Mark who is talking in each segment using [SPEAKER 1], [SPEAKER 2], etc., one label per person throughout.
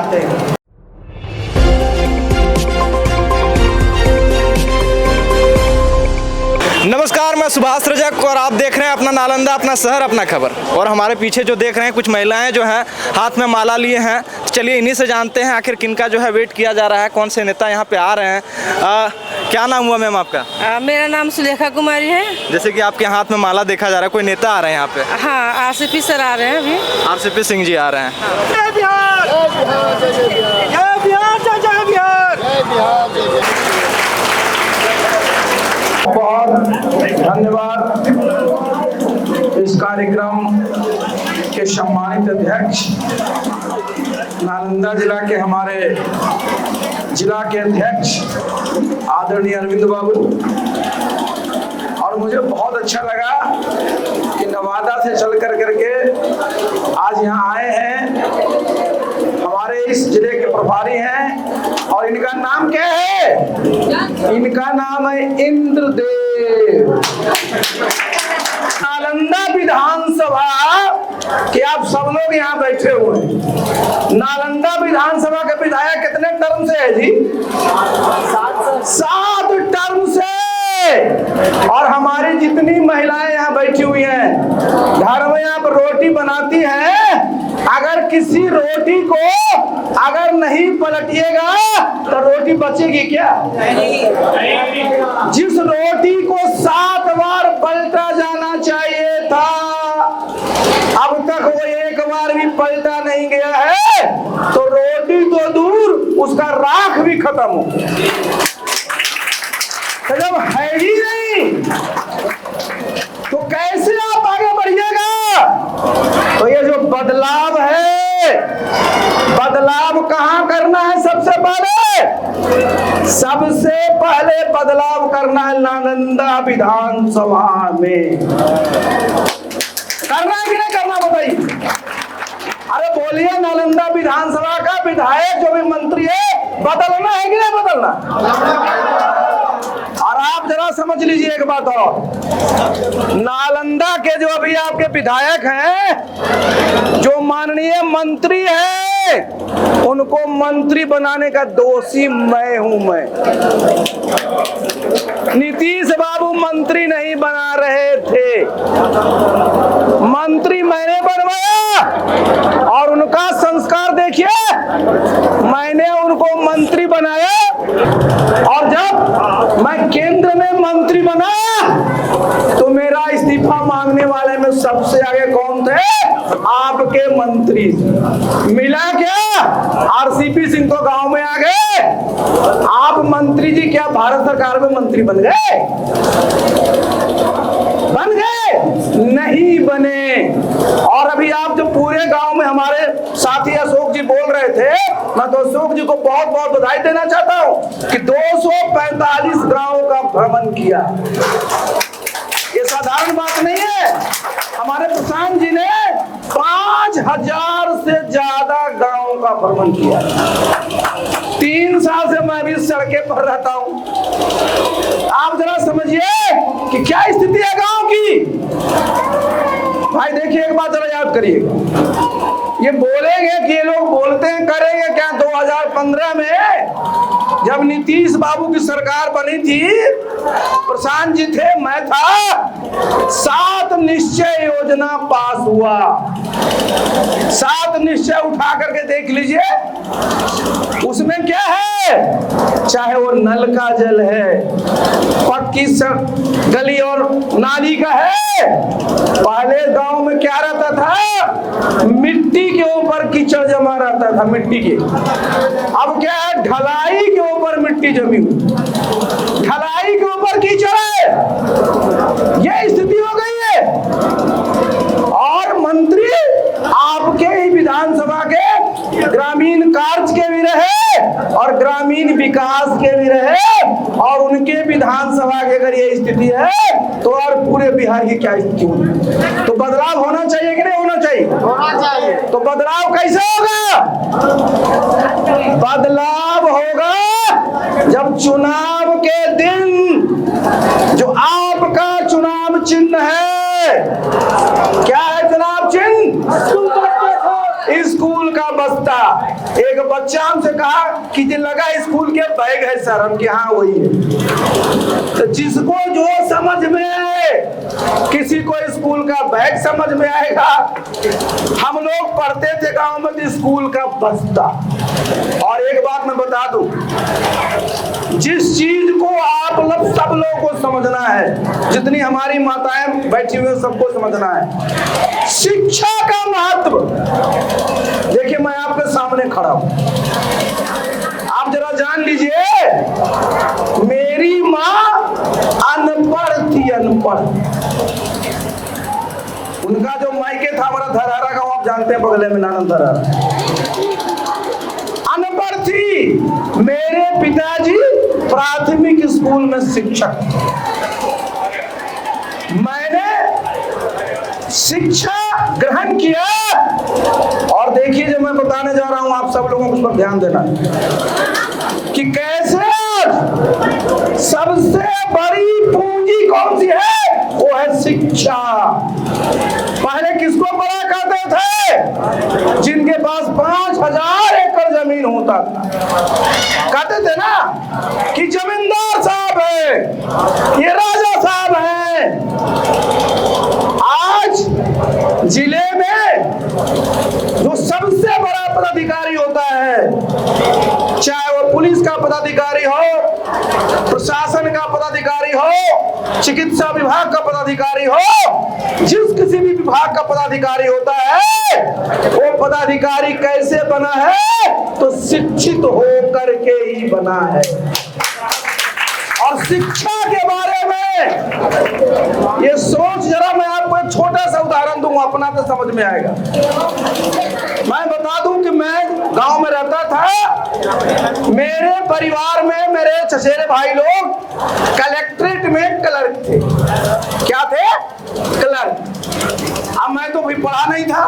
[SPEAKER 1] चाहते हैं।
[SPEAKER 2] नमस्कार, मैं सुभाष रजक और आप देख रहे हैं अपना नालंदा, अपना शहर, अपना खबर। और हमारे पीछे जो देख रहे हैं कुछ महिलाएं जो हैं हाथ में माला लिए हैं। चलिए इन्हीं से जानते हैं आखिर किनका जो है वेट किया जा रहा है, कौन से नेता यहाँ पे आ रहे हैं। क्या नाम हुआ मैम आपका?
[SPEAKER 3] मेरा नाम सुलेखा कुमारी है।
[SPEAKER 2] जैसे कि आपके हाथ में माला देखा जा रहा है, कोई नेता आ रहे हैं यहाँ पे?
[SPEAKER 3] हाँ, आरसीपी सर आ रहे हैं अभी।
[SPEAKER 2] आरसीपी सिंह जी आ रहे हैं।
[SPEAKER 1] जय बिहार, जय बिहार, जय बिहार। बहुत धन्यवाद इस कार्यक्रम के सम्मानित अध्यक्ष, नालंदा जिला के हमारे जिला के अध्यक्ष आदरणीय अरविंद बाबू। और मुझे बहुत अच्छा लगा कि नवादा से चल करके आज यहाँ आए हैं। हमारे इस जिले के प्रभारी हैं और इनका नाम क्या है? इनका नाम है इंद्रदेव। नालंदा विधानसभा के आप सब लोग यहाँ बैठे हुए हैं। नालंदा विधानसभा के विधायक कितने टर्म से है जी? 7 टर्म से। और हमारी जितनी महिलाएं यहाँ बैठी हुई हैं, घर में आप रोटी बनाती हैं, अगर किसी रोटी को अगर नहीं पलटिएगा तो रोटी बचेगी क्या? जिस रोटी को 7 बार पलटा जाना चाहिए था, अब तक वो एक बार भी पलटा नहीं गया है, तो रोटी तो दूर, उसका राख भी खत्म हो गया। तो जब है ही नहीं तो कैसे आप आगे बढ़िएगा? तो ये जो बदलाव है, बदलाव कहाँ करना है? सबसे पहले बदलाव करना है नालंदा विधानसभा में। करना है कि नहीं करना, बताइए। अरे बोलिए, नालंदा विधानसभा का विधायक जो भी मंत्री है, बदलना है कि नहीं बदलना? और आप जरा समझ लीजिए एक बात और, नालंदा के जो अभी आपके विधायक हैं, जो माननीय मंत्री हैं, उनको मंत्री बनाने का दोषी मैं हूं। मैं नीतीश बाबू मंत्री नहीं बना रहे थे, मंत्री मैंने बनवाया। और उनका संस्कार देखिए, मैंने उनको मंत्री बनाया। और जब मैं केंद्र में मंत्री बना तो मेरा इस्तीफा मांगने वाले में सबसे आगे कौन थे? आपके मंत्री। मिला क्या? आरसीपी सिंह तो गांव में आ गए, आप मंत्री जी क्या भारत सरकार में मंत्री बन गए? बन गए? नहीं बने। और अभी आप जो पूरे गांव में हमारे साथी अशोक जी बोल रहे थे, मैं तो अशोक जी को बहुत बहुत बधाई देना चाहता हूं कि 245 गांवों का भ्रमण किया। ये साधारण बात नहीं है। हमारे प्रशांत जी ने 5000 से ज्यादा गांवों का भ्रमण किया। 3 साल से मैं भी सड़कें पर रहता हूं। आप जरा समझिए कि क्या स्थिति है गांव की। भाई देखिए, एक बात जरा याद करिएगा, ये बोलेंगे कि ये लोग बोलते हैं करेंगे क्या? 2015 में जब नीतीश बाबू की सरकार बनी थी, प्रशांत जी थे, मैं था, 7 निश्चय योजना पास हुआ। 7 निश्चय उठा करके देख लीजिए, उसमें क्या है? चाहे वो नल का जल है, पक्की गली और नाली का है। पहले गांव में क्या रहता था? मिट्टी के ऊपर कीचड़ जमा रहता था, मिट्टी के। अब क्या है? ढलाई के ऊपर मिट्टी जमी हुई, ढलाई के ऊपर कीचड़ है। ये स्थिति हो गई है। और मंत्री आपके ही विधानसभा के ग्रामीण कार्य के भी रहे और ग्रामीण विकास के भी रहे, और उनके विधानसभा की अगर ये स्थिति है तो और पूरे बिहार की क्या स्थिति होगी? तो बदलाव होना चाहिए कि नहीं होना चाहिए? होना चाहिए। तो बदलाव कैसे होगा? बदलाव होगा जब चुनाव के दिन जो आपका चुनाव चिन्ह है, क्या है चुनाव चिन्ह? स्कूल का बस बस्ता। एक बच्चा हमसे कहा कि ये लगा स्कूल के बैग है सर, हम कि हाँ वही है। तो जिसको जो समझ में आए, किसी को स्कूल का बैग समझ में आएगा। हम लोग पढ़ते थे गांव में तो स्कूल का बस्ता। और एक बात मैं बता दूं, जिस चीज को आप लोग सब लोगों को समझना है, जितनी हमारी माताएं बैठी हुई सबको समझना है, शिक्षा का महत्व। देखिए मैं आपके सामने खड़ा हूं, आप जरा जान लीजिए, मेरी माँ अनपढ़ थी, अनपढ़। उनका जो मायके था हमारा धरहरा गांव, आप जानते हैं बगले में नानंद धरहरा, अनपढ़ थी। मेरे पिताजी प्राथमिक स्कूल में शिक्षक। मैंने शिक्षा ग्रहण किया। और देखिए जो मैं बताने जा रहा हूं, आप सब लोगों को उस पर ध्यान देना है कि कैसे सबसे बड़ी पूंजी कौन सी है, वो है शिक्षा। पहले किसको पढ़ा करते थे? जिनके पास 5000 एकड़ जमीन होता था, कहते थे ना कि जमींदार साहब है, ये राजा साहब है। आज जिले में जो सबसे बड़ा पदाधिकारी होता है, चाहे वो पुलिस का पदाधिकारी हो, प्रशासन का पदाधिकारी हो, चिकित्सा विभाग का पदाधिकारी हो, जिस किसी भी विभाग का पदाधिकारी होता है, वो पदाधिकारी कैसे बना है? तो शिक्षित होकर के ही बना है। और शिक्षा के बारे में ये सोच, जरा मैं आपको एक छोटा सा उदाहरण दूंगा, अपना तो समझ में आएगा। मैं बता दूं कि मैं गांव में रहता था, मेरे परिवार में मेरे चचेरे भाई लोग कलेक्ट्रेट में क्लर्क थे। क्या थे? क्लर्क। अब मैं तो भी पढ़ा नहीं था,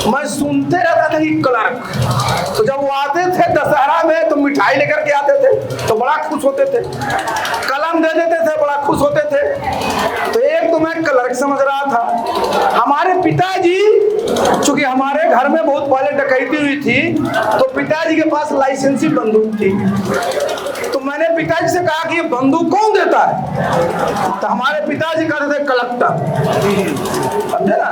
[SPEAKER 1] मैं सुनते रहता था कि क्लर्क। तो जब वो आते थे दशहरा में तो मिठाई लेकर के आते थे, तो बड़ा खुश होते थे, कलम दे देते थे, बड़ा खुश होते थे। तो एक तो मैं क्लर्क समझ रहा था। हमारे पिताजी, चूंकि हमारे घर में बहुत पहले डकैती हुई थी, तो पिताजी के पास लाइसेंसी बंदूक थी। तो मैंने पिताजी से कहा कि ये बंदूक कौन देता है? तो हमारे पिताजी कहते थे कलेक्टर। समझे ना?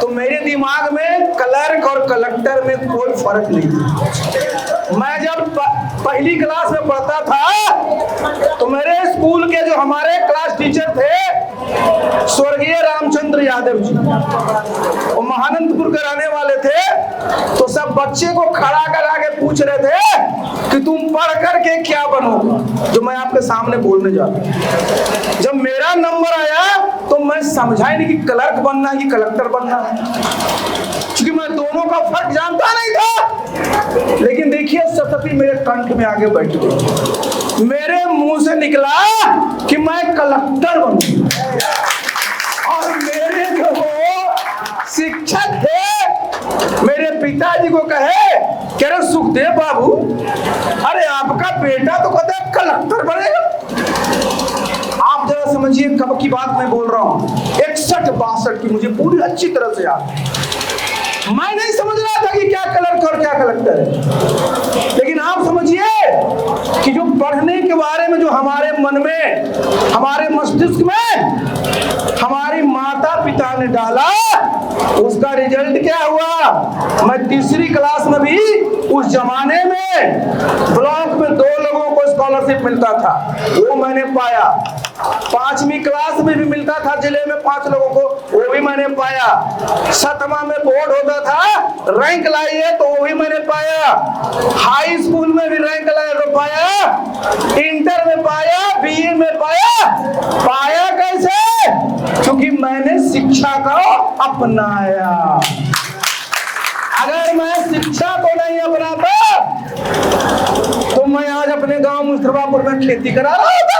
[SPEAKER 1] तो मेरे दिमाग में क्लर्क और कलेक्टर में कोई फर्क नहीं था। मैं जब पहली क्लास में पढ़ता था तो मेरे स्कूल के जो हमारे क्लास टीचर थे, स्वर्गीय रामचंद्र यादव जी, वो महानंदपुर के रहने वाले थे। तो सब बच्चे को खड़ा करा के पूछ रहे थे कि तुम पढ़ करके क्या बनोगे, जो मैं आपके सामने बोलने जा रहा हूं। जब मेरा नंबर आया तो मैं समझा ही नहीं कि क्लर्क बनना है कि कलेक्टर बनना है, क्योंकि मैं दोनों का फर्क जानता नहीं था। लेकिन देखिए सरस्वती मेरे कंठ में आगे बैठ गई, मेरे मुंह से निकला कि मैं कलेक्टर बनूंगा। और मेरे जो शिक्षक थे, मेरे पिताजी को कहे, कह रहे सुखदेव बाबू, अरे आपका बेटा तो कहता है कलेक्टर बनेगा। आप जरा समझिए कब की बात मैं बोल रहा हूं, 61-62 की, मुझे पूरी अच्छी तरह से याद। मैं नहीं समझ रहा था कि क्या क्लर्क और क्या कलेक्टर है, लेकिन आप समझिए कि जो पढ़ने के बारे में जो हमारे मन में, हमारे मस्तिष्क में हमारी माता पिता ने डाला, उसका रिजल्ट क्या हुआ। मैं तीसरी क्लास में भी, उस जमाने में ब्लॉक में 2 लोगों को स्कॉलरशिप मिलता था, वो मैंने पाया। 5वीं क्लास में भी मिलता था जिले में 5 लोगों को, वो भी मैंने पाया। 7वां में बोर्ड होता था, रैंक लाइए, तो वो भी मैंने पाया। हाई स्कूल में भी रैंक लाए तो पाया, इंटर में पाया, बीए में पाया। पाया कैसे? क्योंकि मैंने शिक्षा को अपनाया। अगर मैं शिक्षा को नहीं अपनाता तो मैं आज अपने गांव मुस्तफापुर में खेती करा रहा होता।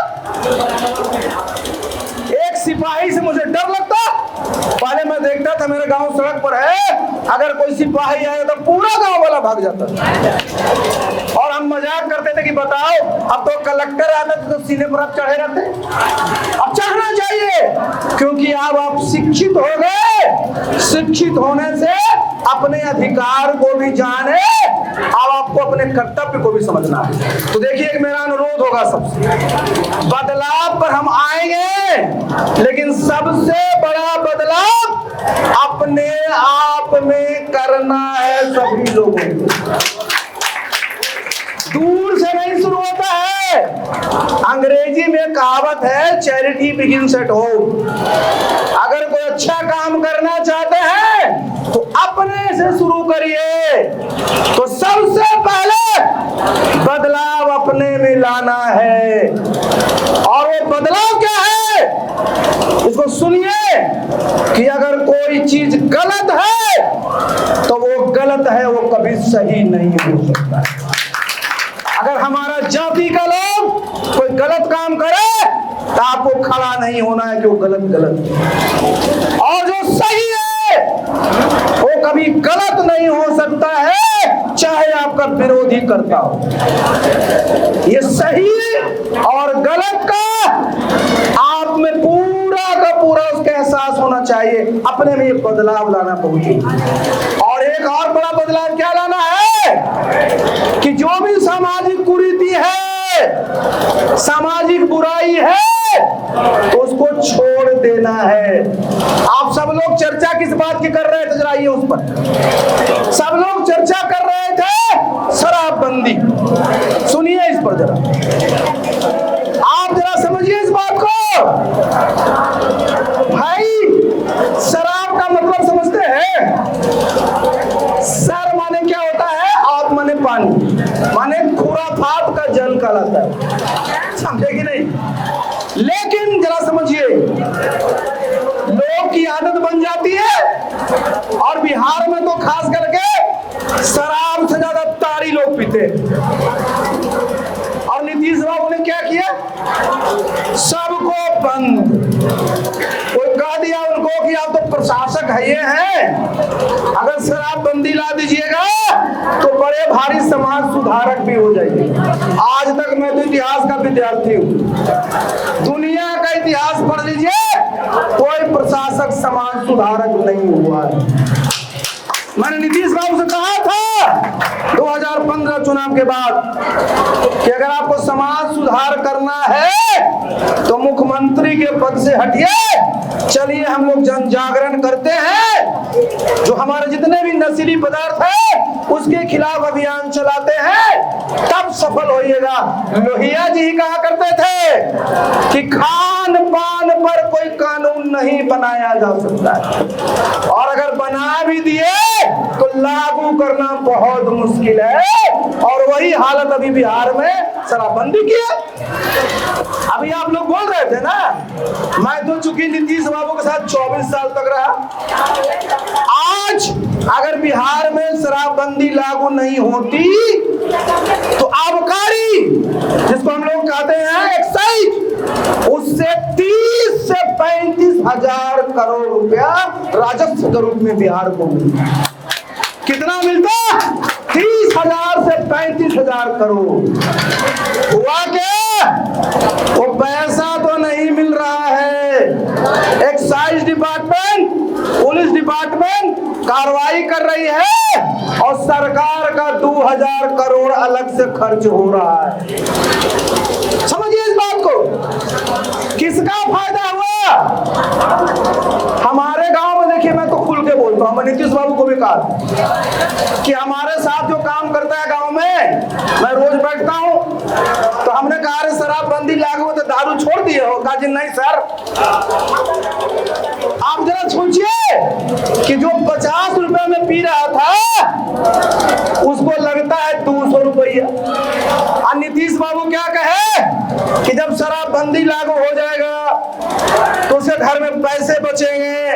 [SPEAKER 1] एक सिपाही से मुझे डर लगता। पहले मैं देखता था मेरे गांव सड़क पर है, अगर कोई सिपाही आया तो पूरा गांव वाला भाग जाता था। और हम मजाक करते थे कि बताओ, अब तो कलेक्टर आते थे तो सीने पर आप चढ़े रहते। अब चढ़ना चाहिए, क्योंकि अब आप शिक्षित हो गए। शिक्षित होने से अपने अपने अधिकार को भी जाने और आपको अपने कर्तव्य को भी समझना है। तो देखिए, एक मेरा अनुरोध होगा सबसे, बदलाव पर हम आएंगे, लेकिन सबसे बड़ा बदलाव अपने आप में करना है सभी लोगों को। दूर से नहीं शुरू होता है। अंग्रेजी में कहावत है, चैरिटी बिगिंस एट होम। अगर कोई अच्छा काम करना चाहते हैं तो अपने से शुरू करिए। तो सबसे पहले बदलाव अपने में लाना है। और वो बदलाव क्या है, इसको सुनिए कि अगर कोई चीज गलत है तो वो गलत है, वो कभी सही नहीं हो सकता। अगर हमारा जाति का लोग कोई गलत काम करे तो आपको खड़ा नहीं होना है कि वो गलत गलत है। और जो सही है वो कभी गलत नहीं हो सकता है, चाहे आपका विरोधी करता हो। ये सही और गलत का आप में पूरा का पूरा उसका एहसास होना चाहिए। अपने में ये बदलाव लाना बहुत जरूरी। और एक और बड़ा बदलाव क्या लाना है कि जो भी सामाजिक कुरीति है, सामाजिक बुराई है, तो उसको छोड़ देना है। आप सब लोग चर्चा किस बात की कर रहे थे, जरा आइए उस पर। सब लोग चर्चा कर रहे थे शराबबंदी। सुनिए इस पर जरा, आप जरा समझिए इस बात को। भाई, शराब का मतलब समझते हैं? सर माने क्या होता है, आप माने पानी, माने खुराफात का जल कहलाता है। समझे कि नहीं? लेकिन जरा समझिए, लोग की आदत बन जाती है, और बिहार में तो खास करके शराब से ज्यादा तारी लोग पीते। और नीतीश बाबू ने क्या किया, सबको बंद। कोई कह दिया उनको कि आप तो प्रशासक है, ये हैं, अगर शराबबंदी ला दीजिएगा तो बड़े भारी समाज सुधारक भी हो जाएंगे। आज तक मैं तो इतिहास का विद्यार्थी हूँ, दुनिया का इतिहास पढ़ लीजिए, कोई प्रशासक समाज सुधारक नहीं हुआ है। मैंने नीतीश बाबू से कहा था 2015 चुनाव के बाद कि अगर आपको समाज सुधार करना है तो मुख्यमंत्री के पद से हटिए, चलिए हम लोग जन जागरण करते हैं, जो हमारे जितने भी नशीली पदार्थ है उसके खिलाफ अभियान चलाते हैं, तब सफल होइएगा। लोहिया जी ही कहा करते थे कि खान पान पर कोई कानून नहीं बनाया जा सकता है, और अगर बना भी दिए तो लागू करना बहुत मुश्किल है। और वही हालत अभी बिहार में शराबबंदी की है। अभी आप लोग बोल रहे थे ना, मैं तो चूंकि नीतीश बाबू के साथ 24 साल तक रहा, आज अगर बिहार में शराबबंदी लागू नहीं होती तो आबकारी, जिसको हम लोग कहते हैं एक्साइज, उससे 30 से 35 हजार करोड़ रुपया राजस्व के रूप में बिहार को मिलता। कितना मिलता? 30,000 से 35,000 करोड़। हुआ क्या? वो पैसा तो नहीं मिल रहा है। एक्साइज डिपार्टमेंट, पुलिस डिपार्टमेंट कार्रवाई कर रही है और सरकार का 2,000 करोड़ अलग से खर्च हो रहा है। समझिए इस बात को, किसका फायदा हुआ? हमारे गांव में देखिए, मैं तो खुल के बोलता हूं, मैं नीतीश बाबू को भी कहा कि हमारे साथ जो काम करता है गांव में, मैं रोज बैठता हूं, तो हमने कहा अरे शराबबंदी लागू हो तो दारू छोड़ दिए हो? कहा जी नहीं सर। आप जरा सोचिए कि जो 50 रुपए में पी रहा था उसको लगता है 200 रुपया। और नीतीश बाबू क्या कहे कि जब शराबबंदी लागू हो जाएगा तो उसे घर में पैसे बचेंगे,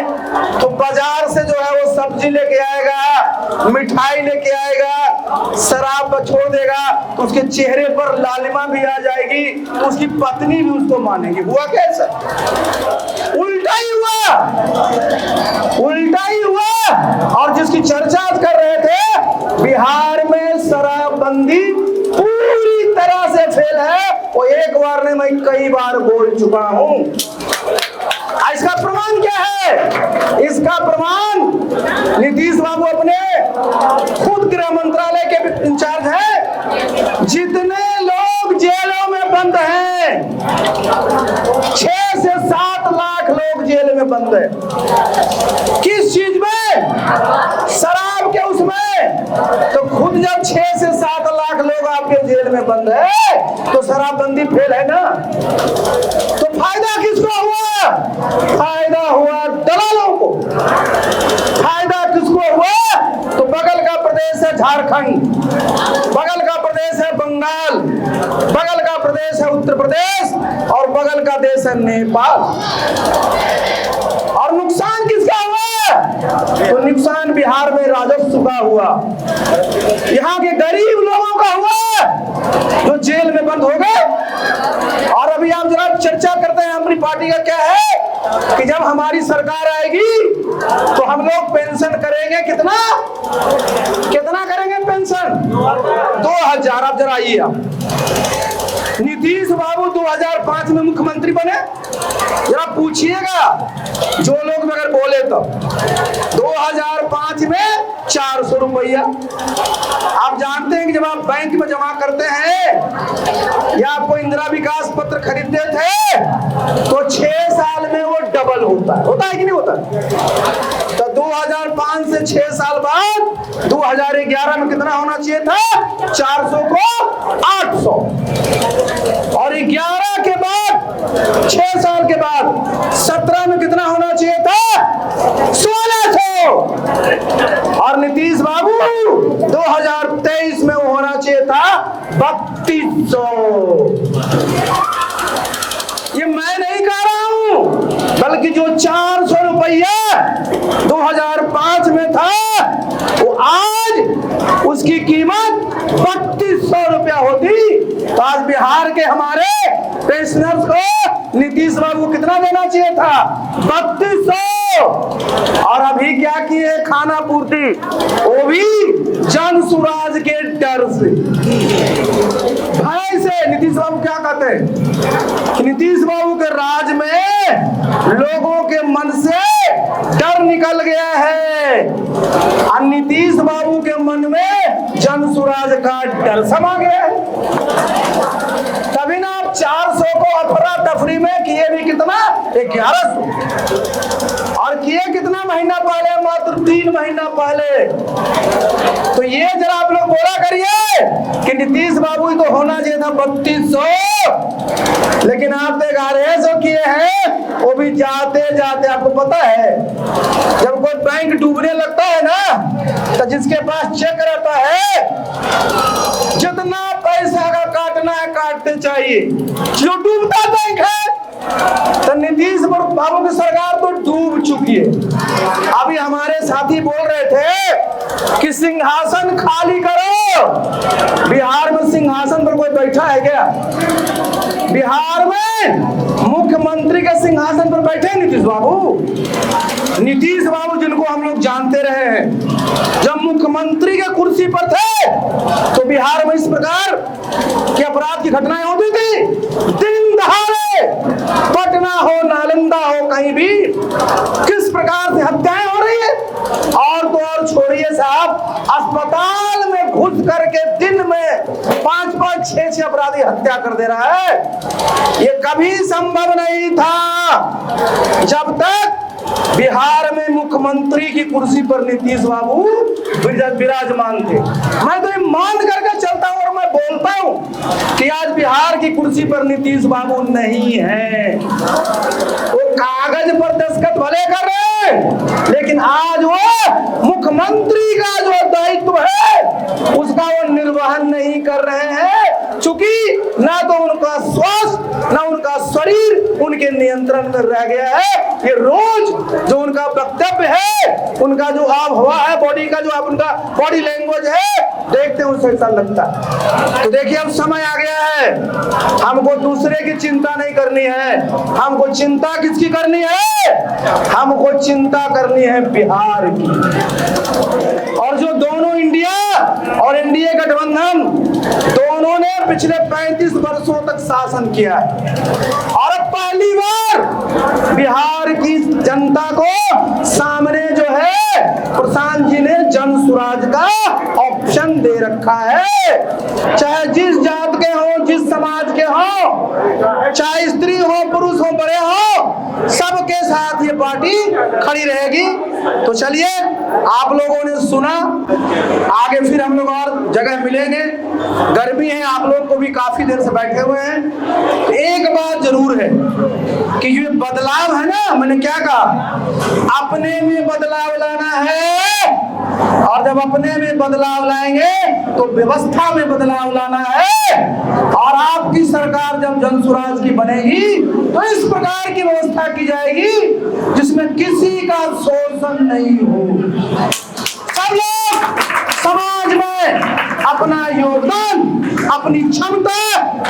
[SPEAKER 1] तो बाजार से जो है वो सब्जी लेके आएगा, मिठाई लेके आएगा, शराब छोड़ देगा, तो उसके चेहरे पर लालिमा भी आ जाएगी, तो उसकी पत्नी भी उसको मानेगी। हुआ कैसा? उल्टा ही हुआ, उल्टा ही हुआ। और जिसकी चर्चा कर रहे थे, बिहार में शराबबंदी पूरी तरह से फेल है, वो एक बार नहीं मैं कई बार बोल चुका हूं। इसका प्रमाण क्या है? इसका प्रमाण नीतीश बाबू अपने खुद गृह मंत्रालय के इंचार्ज है, जितने लोग जेलों में बंद हैं, 6 से 7 लाख लोग जेल में बंद हैं। किस चीज में? शराब के उसमें। तो खुद जब 6 से 7 लाख लोग आपके जेल में बंद है तो शराबबंदी फेल है ना। तो फायदा किसको हुआ? फायदा हुआ दलालों को। फायदा किसको हुआ? तो बगल का प्रदेश है झारखंड, बगल का प्रदेश है बंगाल, बगल का प्रदेश है उत्तर प्रदेश और बगल का देश है नेपाल। और नुकसान किसका हुआ? तो नुकसान बिहार में राजस्व का हुआ, यहाँ के गरीब लोगों का हुआ जो जेल में बंद हो गए। और अभी आप जरा चर्चा करते हैं अपनी पार्टी का क्या है कि जब हमारी सरकार आएगी तो हम लोग पेंशन करेंगे। कितना कितना करेंगे पेंशन? 2000। आप जरा आइए। आप नीतीश बाबू 2005 में मुख्यमंत्री बने, जरा पूछिएगा जो लोग अगर बोले तो 2005 में 400 रुपया। आप जानते हैं कि जब आप बैंक में जमा करते हैं या आपको इंदिरा विकास पत्र खरीदते थे तो 6 साल में वो डबल होता है कि नहीं होता? तो 2005 से 6 साल बाद 2011 में कितना होना चाहिए था? 400 को 800। और 11 के बाद 6 साल के बाद 17 में कितना होना चाहिए था? 1600। और नीतीश बाबू 2023 में वो होना चाहिए था 3200। ये मैं नहीं कह रहा हूं, बल्कि जो 400 रुपया 2005 में था वो आज उसकी कीमत 3200 रुपया होती तो आज बिहार के हमारे पेंशनर्स को नीतीश बाबू कितना देना चाहिए था? 3200। और अभी क्या किए? खाना पूर्ति, वो भी जन सुराज के डर से, भय से। नीतीश बाबू क्या कहते हैं कि नीतीश बाबू के राज में लोगों के मन से डर निकल गया है और नीतीश बाबू के मन में जन सुराज का डर समा गया है। तभी ना आप 400 को अफरा तफरी में किए भी कितना? 1100। और किए कितना महीना पहले? मात्र 3 महीना पहले। तो ये जरा आप लोग बोला करिए कि नीतीश बाबू ही तो होना चाहिए था 3200, लेकिन आप तो 1100 किए हैं। वो भी जाते जाते, आपको पता है जब कोई बैंक डूबने लगता है ना तो जिसके पास चेक रहता है जितना पैसा का काटना है काटते चाहिए। जो डूबता बैंक है तो नीतीश बाबू की सरकार तो डूब चुकी है। अभी हमारे साथी बोल रहे थे कि सिंहासन खाली करो। बिहार में सिंहासन पर कोई बैठा है क्या? बिहार में मुख्यमंत्री के सिंहासन पर बैठे नीतीश बाबू? नीतीश बाबू जिनको हम लोग जानते रहे हैं, जब मुख्यमंत्री के कुर्सी पर थे तो बिहार में इस प्रकार की अपराध की घटनाएं होती थी। दिन दहाड़े पटना हो, नालंदा हो, कहीं भी किस प्रकार से हत्याएं हो रही है। और तो और छोड़िए साहब, अस्पताल में घुस करके दिन में 5-5, 6-6 अपराधी हत्या कर दे रहा है। ये कभी संभव नहीं था जब तक बिहार में मुख्यमंत्री की कुर्सी पर नीतीश बाबू विराजमान थे। मैं तो ये मान करके चलता हूं और मैं बोलता हूं कि आज बिहार की कुर्सी पर नीतीश बाबू नहीं है। वो कागज पर दस्तखत भले कर रहे हैं, लेकिन आज वो मुख्यमंत्री का जो दायित्व है उसका वो निर्वहन नहीं कर रहे हैं, चूंकि ना तो उनका स्वास्थ्य ना उनका शरीर उनके नियंत्रण में रह गया है। ये रोज जो उनका वक्तव्य है, उनका जो आव हवा है, बॉडी का जो उनका बॉडी लैंग्वेज है, देखते हैं उससे ऐसा लगता है। तो देखिए अब समय आ गया है, हमको दूसरे की चिंता नहीं करनी है। हमको चिंता किसकी करनी है? हमको चिंता करनी है बिहार की। और जो दोनों इंडिया और एनडीए गठबंधन दोनों ने पिछले 35 वर्षों तक शासन किया है और अब पहली बार बिहार की जनता को सामने जो है प्रशांत जी ने जन स्वराज का ऑप्शन दे रखा है। चाहे जिस जात के हो, जिस समाज के हो, चाहे स्त्री हो, पुरुष हो, बड़े हो, सबके साथ ये पार्टी खड़ी रहेगी। तो चलिए, आप लोगों ने सुना, आगे फिर हम लोग और जगह मिलेंगे। गर्मी है, आप लोग को भी काफी देर से बैठे हुए हैं। एक बात जरूर है कि ये बदलाव है ना, मैंने क्या कहा, अपने में बदलाव लाना है, और जब अपने में बदलाव लाएंगे तो व्यवस्था में बदलाव लाना है। और आपकी सरकार जब जन स्वराज की बनेगी तो इस प्रकार की व्यवस्था की जाएगी जिसमें किसी का शोषण नहीं हो। सब लोग समाज में अपना योगदान, अपनी क्षमता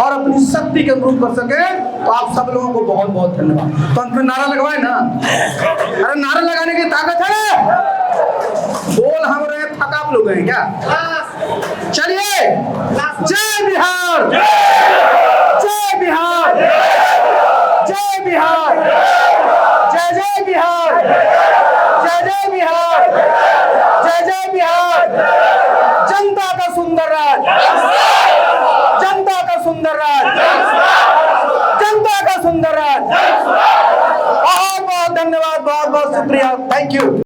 [SPEAKER 1] और अपनी शक्ति के अनुरूप कर सके। तो आप सब लोगों को बहुत बहुत धन्यवाद। तो अंत में नारा लगवाए ना, अरे नारा लगाने की ताकत है, बोल हम रहे, थका आप लोग हैं क्या? चलिए, जय बिहार, जय बिहार, जय बिहार, जय जय बिहार, जय जय बिहार, जय जय बिहार। जनता का सुंदर राज, जनता का सुंदर राज, जनता का सुंदर राज। बहुत बहुत धन्यवाद, बहुत बहुत शुक्रिया, थैंक यू।